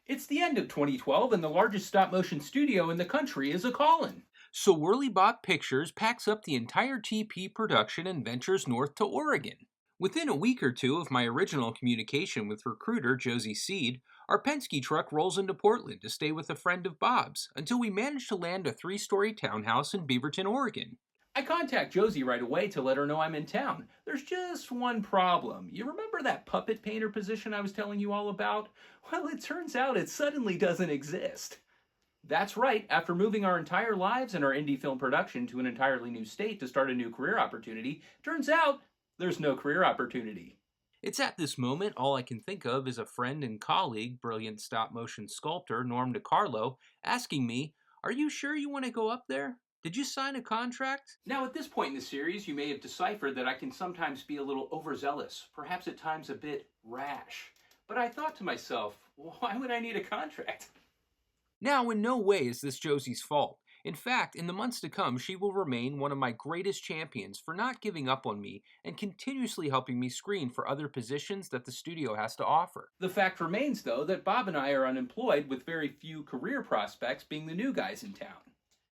It's the end of 2012, and the largest stop motion studio in the country is a callin'. So Werley Bob Pictures packs up the entire TP production and ventures north to Oregon. Within a week or two of my original communication with recruiter Josie Seed, our Penske truck rolls into Portland to stay with a friend of Bob's until we manage to land a 3-story townhouse in Beaverton, Oregon. I contact Josie right away to let her know I'm in town. There's just one problem. You remember that puppet painter position I was telling you all about? Well, it turns out it suddenly doesn't exist. That's right, after moving our entire lives and our indie film production to an entirely new state to start a new career opportunity, turns out there's no career opportunity. It's at this moment all I can think of is a friend and colleague, brilliant stop motion sculptor Norm DiCarlo, asking me, "Are you sure you want to go up there? Did you sign a contract?" Now, at this point in the series, you may have deciphered that I can sometimes be a little overzealous, perhaps at times a bit rash. But I thought to myself, why would I need a contract? Now, in no way is this Josie's fault. In fact, in the months to come, she will remain one of my greatest champions for not giving up on me and continuously helping me screen for other positions that the studio has to offer. The fact remains, though, that Bob and I are unemployed with very few career prospects being the new guys in town.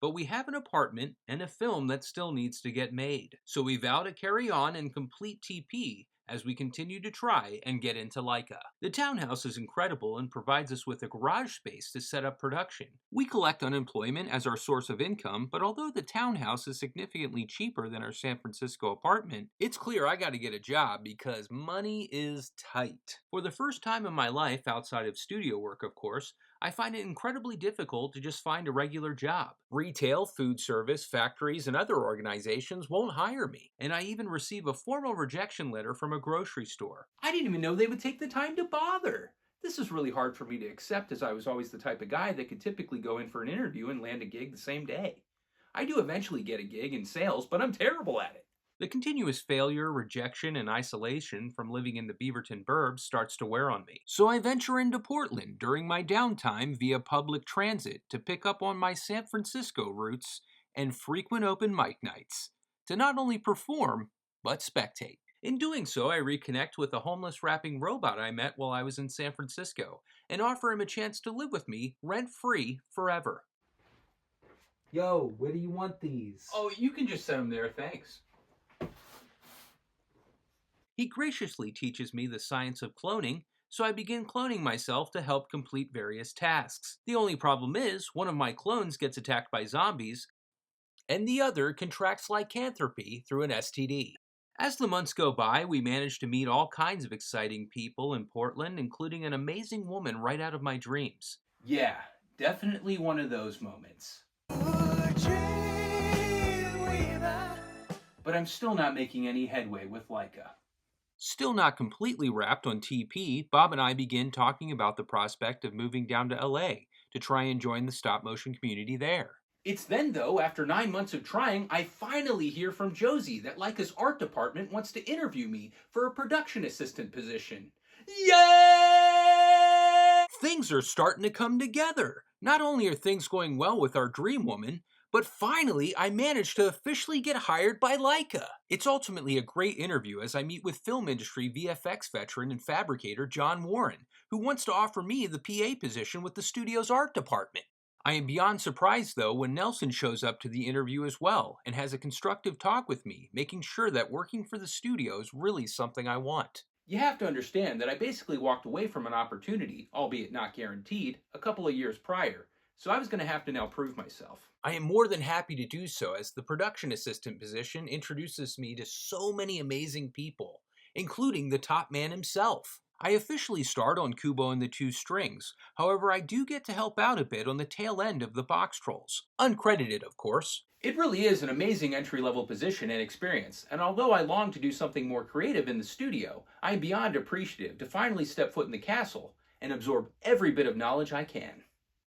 But we have an apartment and a film that still needs to get made. So we vow to carry on and complete TP as we continue to try and get into Leica. The townhouse is incredible and provides us with a garage space to set up production. We collect unemployment as our source of income, but although the townhouse is significantly cheaper than our San Francisco apartment, it's clear I gotta get a job because money is tight. For the first time in my life, outside of studio work of course, I find it incredibly difficult to just find a regular job. Retail, food service, factories, and other organizations won't hire me, and I even receive a formal rejection letter from a grocery store. I didn't even know they would take the time to bother. This is really hard for me to accept as I was always the type of guy that could typically go in for an interview and land a gig the same day. I do eventually get a gig in sales, but I'm terrible at it. The continuous failure, rejection, and isolation from living in the Beaverton burbs starts to wear on me. So I venture into Portland during my downtime via public transit to pick up on my San Francisco roots and frequent open mic nights to not only perform, but spectate. In doing so, I reconnect with a homeless rapping robot I met while I was in San Francisco and offer him a chance to live with me rent-free forever. Yo, where do you want these? Oh, you can just set them there, thanks. He graciously teaches me the science of cloning, so I begin cloning myself to help complete various tasks. The only problem is, one of my clones gets attacked by zombies, and the other contracts lycanthropy through an STD. As the months go by, we manage to meet all kinds of exciting people in Portland, including an amazing woman right out of my dreams. Yeah, definitely one of those moments. But I'm still not making any headway with Leica. Still not completely wrapped on TP, Bob and I begin talking about the prospect of moving down to LA to try and join the stop motion community there. It's then, though, after 9 months of trying, I finally hear from Josie that Leica's art department wants to interview me for a production assistant position. Yay! Things are starting to come together. Not only are things going well with our dream woman, but finally I managed to officially get hired by Leica. It's ultimately a great interview as I meet with film industry VFX veteran and fabricator John Warren, who wants to offer me the PA position with the studio's art department. I am beyond surprised though when Nelson shows up to the interview as well and has a constructive talk with me, making sure that working for the studio is really something I want. You have to understand that I basically walked away from an opportunity, albeit not guaranteed, a couple of years prior, so I was going to have to now prove myself. I am more than happy to do so as the production assistant position introduces me to so many amazing people, including the top man himself. I officially start on Kubo and the Two Strings, however I do get to help out a bit on the tail end of the box trolls. Uncredited, of course. It really is an amazing entry-level position and experience, and although I long to do something more creative in the studio, I am beyond appreciative to finally step foot in the castle and absorb every bit of knowledge I can.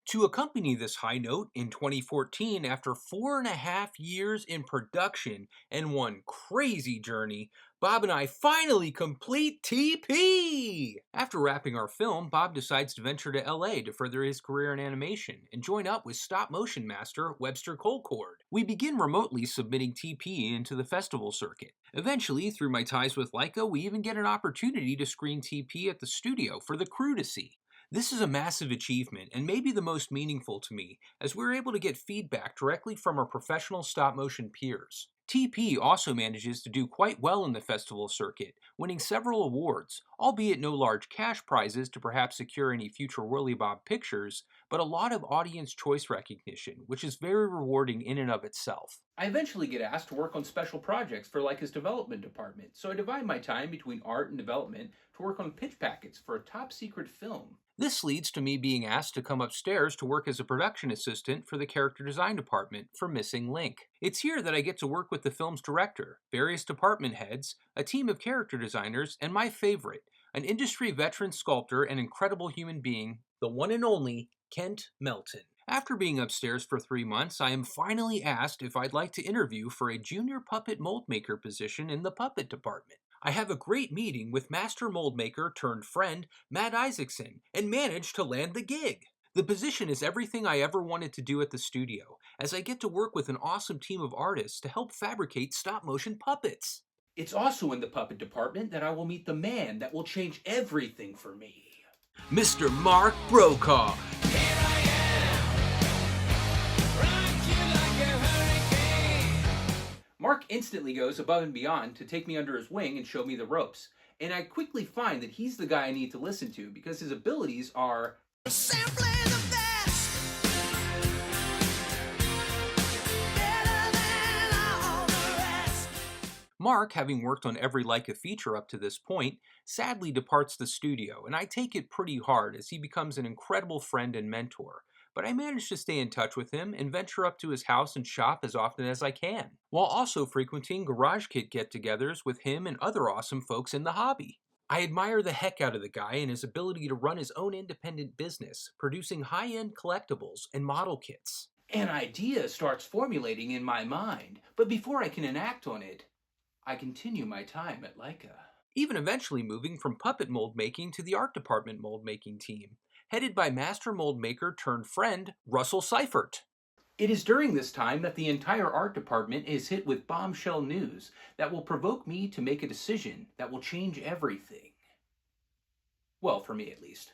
To accompany this high note, in 2014, after 4.5 years in production and one crazy journey, Bob and I finally complete TP! After wrapping our film, Bob decides to venture to LA to further his career in animation and join up with stop motion master Webster Colcord. We begin remotely submitting TP into the festival circuit. Eventually, through my ties with Leica, we even get an opportunity to screen TP at the studio for the crew to see. This is a massive achievement and maybe the most meaningful to me, as we were able to get feedback directly from our professional stop motion peers. TP also manages to do quite well in the festival circuit, winning several awards, albeit no large cash prizes to perhaps secure any future Whirly Bob pictures, but a lot of audience choice recognition, which is very rewarding in and of itself. I eventually get asked to work on special projects for Leica's development department, so I divide my time between art and development to work on pitch packets for a top secret film. This leads to me being asked to come upstairs to work as a production assistant for the character design department for Missing Link. It's here that I get to work with the film's director, various department heads, a team of character designers, and my favorite, an industry veteran sculptor and incredible human being, the one and only Kent Melton. After being upstairs for 3 months, I am finally asked if I'd like to interview for a junior puppet mold maker position in the puppet department. I have a great meeting with master mold maker turned friend Matt Isaacson and manage to land the gig. The position is everything I ever wanted to do at the studio, as I get to work with an awesome team of artists to help fabricate stop motion puppets. It's also in the puppet department that I will meet the man that will change everything for me. Mr. Mark Brokaw. Mark instantly goes above and beyond to take me under his wing and show me the ropes, and I quickly find that he's the guy I need to listen to because his abilities are simply the best. Better than all the rest. Mark, having worked on every Leica feature up to this point, sadly departs the studio, and I take it pretty hard as he becomes an incredible friend and mentor. But I manage to stay in touch with him and venture up to his house and shop as often as I can, while also frequenting garage kit get-togethers with him and other awesome folks in the hobby. I admire the heck out of the guy and his ability to run his own independent business, producing high-end collectibles and model kits. An idea starts formulating in my mind, but before I can enact on it, I continue my time at Leica. Even eventually moving from puppet mold making to the art department mold making team, headed by master mold maker turned friend Russell Seifert. It is during this time that the entire art department is hit with bombshell news that will provoke me to make a decision that will change everything. Well, for me at least.